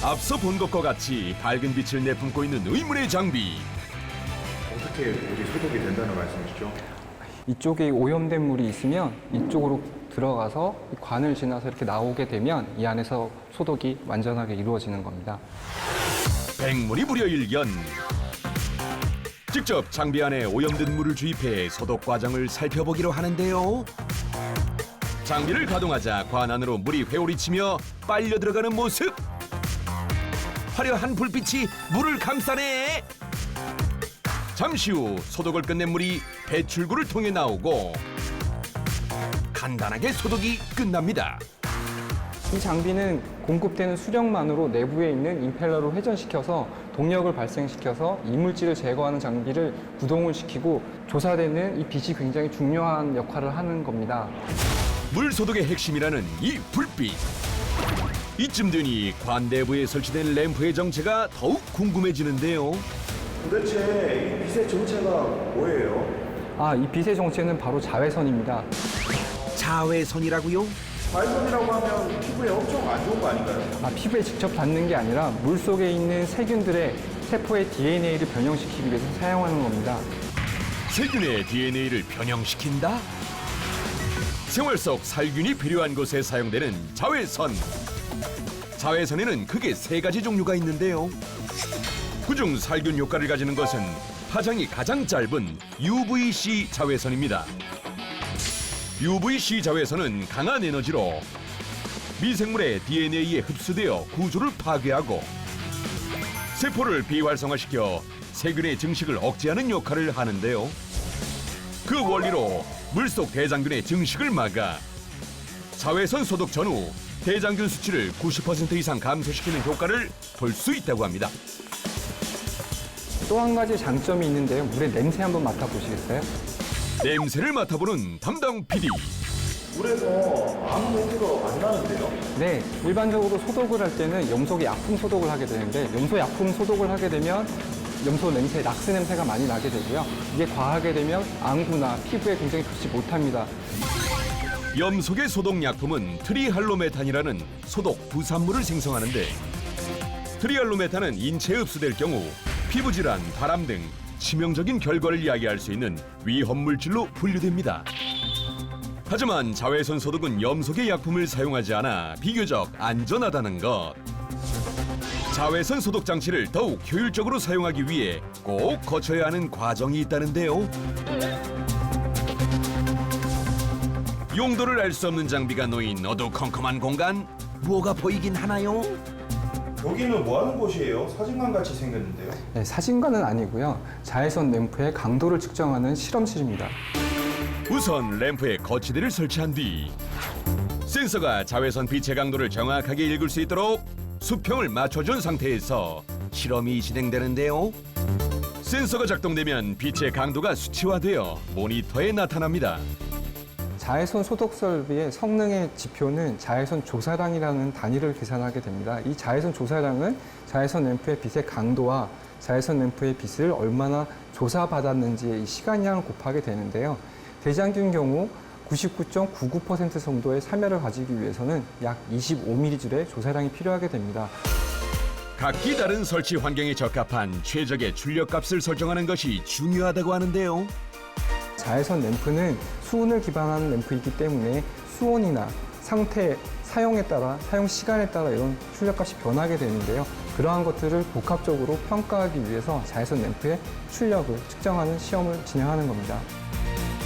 앞서 본 것과 같이 밝은 빛을 내뿜고 있는 의문의 장비. 어떻게 물이 소독이 된다는 말씀이시죠? 이쪽에 오염된 물이 있으면 이쪽으로 들어가서 이 관을 지나서 이렇게 나오게 되면 이 안에서 소독이 완전하게 이루어지는 겁니다. 백문이 불여일견. 직접 장비 안에 오염된 물을 주입해 소독 과정을 살펴보기로 하는데요. 장비를 가동하자 관 안으로 물이 회오리치며 빨려 들어가는 모습. 화려한 불빛이 물을 감싸네. 잠시 후 소독을 끝낸 물이 배출구를 통해 나오고 간단하게 소독이 끝납니다. 이 장비는 공급되는 수력만으로 내부에 있는 임펠러를 회전시켜서 동력을 발생시켜서 이물질을 제거하는 장비를 구동을 시키고 조사되는 이 빛이 굉장히 중요한 역할을 하는 겁니다. 물 소독의 핵심이라는 이 불빛. 이쯤 되니 관 내부에 설치된 램프의 정체가 더욱 궁금해지는데요. 도대체 이 빛의 정체가 뭐예요? 이 빛의 정체는 바로 자외선입니다. 자외선이라고요? 자외선이라고 하면 피부에 엄청 안 좋은 거 아닌가요? 피부에 직접 닿는 게 아니라 물 속에 있는 세균들의 세포의 DNA를 변형시키기 위해서 사용하는 겁니다. 세균의 DNA를 변형시킨다? 생활 속 살균이 필요한 곳에 사용되는 자외선. 자외선에는 크게 세 가지 종류가 있는데요. 그중 살균 효과를 가지는 것은 파장이 가장 짧은 UVC 자외선입니다. UVC 자외선은 강한 에너지로 미생물의 DNA에 흡수되어 구조를 파괴하고 세포를 비활성화시켜 세균의 증식을 억제하는 역할을 하는데요. 그 원리로 물속 대장균의 증식을 막아 자외선 소독 전후 대장균 수치를 90% 이상 감소시키는 효과를 볼 수 있다고 합니다. 또 한 가지 장점이 있는데요. 물의 냄새 한번 맡아보시겠어요? 냄새를 맡아보는 담당 PD. 물에서 아무 냄새가 안 나는데요? 네, 일반적으로 소독을 할 때는 염소의 약품 소독을 하게 되는데 염소 약품 소독을 하게 되면 염소 냄새, 락스 냄새가 많이 나게 되고요. 이게 과하게 되면 안구나 피부에 굉장히 좋지 못합니다. 염소계 소독 약품은 트리할로메탄이라는 소독 부산물을 생성하는데 트리할로메탄은 인체에 흡수될 경우 피부 질환, 바람 등 치명적인 결과를 야기할 수 있는 위험 물질로 분류됩니다. 하지만 자외선 소독은 염소계 약품을 사용하지 않아 비교적 안전하다는 것. 자외선 소독 장치를 더욱 효율적으로 사용하기 위해 꼭 거쳐야 하는 과정이 있다는데요. 용도를 알 수 없는 장비가 놓인 어두컴컴한 공간, 뭐가 보이긴 하나요? 여기는 뭐 하는 곳이에요? 사진관 같이 생겼는데요? 네, 사진관은 아니고요. 자외선 램프의 강도를 측정하는 실험실입니다. 우선 램프에 거치대를 설치한 뒤 센서가 자외선 빛의 강도를 정확하게 읽을 수 있도록 수평을 맞춰준 상태에서 실험이 진행되는데요. 센서가 작동되면 빛의 강도가 수치화되어 모니터에 나타납니다. 자외선 소독 설비의 성능의 지표는 자외선 조사량이라는 단위를 계산하게 됩니다. 이 자외선 조사량은 자외선 램프의 빛의 강도와 자외선 램프의 빛을 얼마나 조사받았는지의 이 시간량을 곱하게 되는데요. 대장균 경우 99.99% 정도의 참여를 가지기 위해서는 약 25mg의 조사량이 필요하게 됩니다. 각기 다른 설치 환경에 적합한 최적의 출력값을 설정하는 것이 중요하다고 하는데요. 자외선 램프는 수온을 기반한 램프이기 때문에 수온이나 상태, 사용에 따라, 사용 시간에 따라 이런 출력값이 변하게 되는데요. 그러한 것들을 복합적으로 평가하기 위해서 자외선 램프의 출력을 측정하는 시험을 진행하는 겁니다.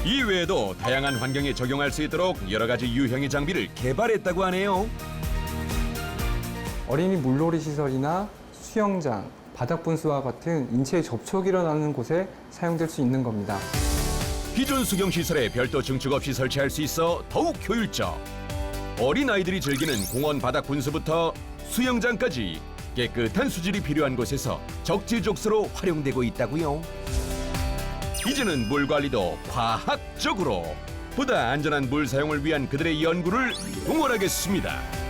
이외에도 다양한 환경에 적용할 수 있도록 여러 가지 유형의 장비를 개발했다고 하네요. 어린이 물놀이 시설이나 수영장, 바닥 분수와 같은 인체에 접촉이 일어나는 곳에 사용될 수 있는 겁니다. 기존 수경시설에 별도 증축 없이 설치할 수 있어 더욱 효율적. 어린아이들이 즐기는 공원 바닥 분수부터 수영장까지 깨끗한 수질이 필요한 곳에서 적재적소로 활용되고 있다고요. 이제는 물 관리도 과학적으로 보다 안전한 물 사용을 위한 그들의 연구를 응원하겠습니다.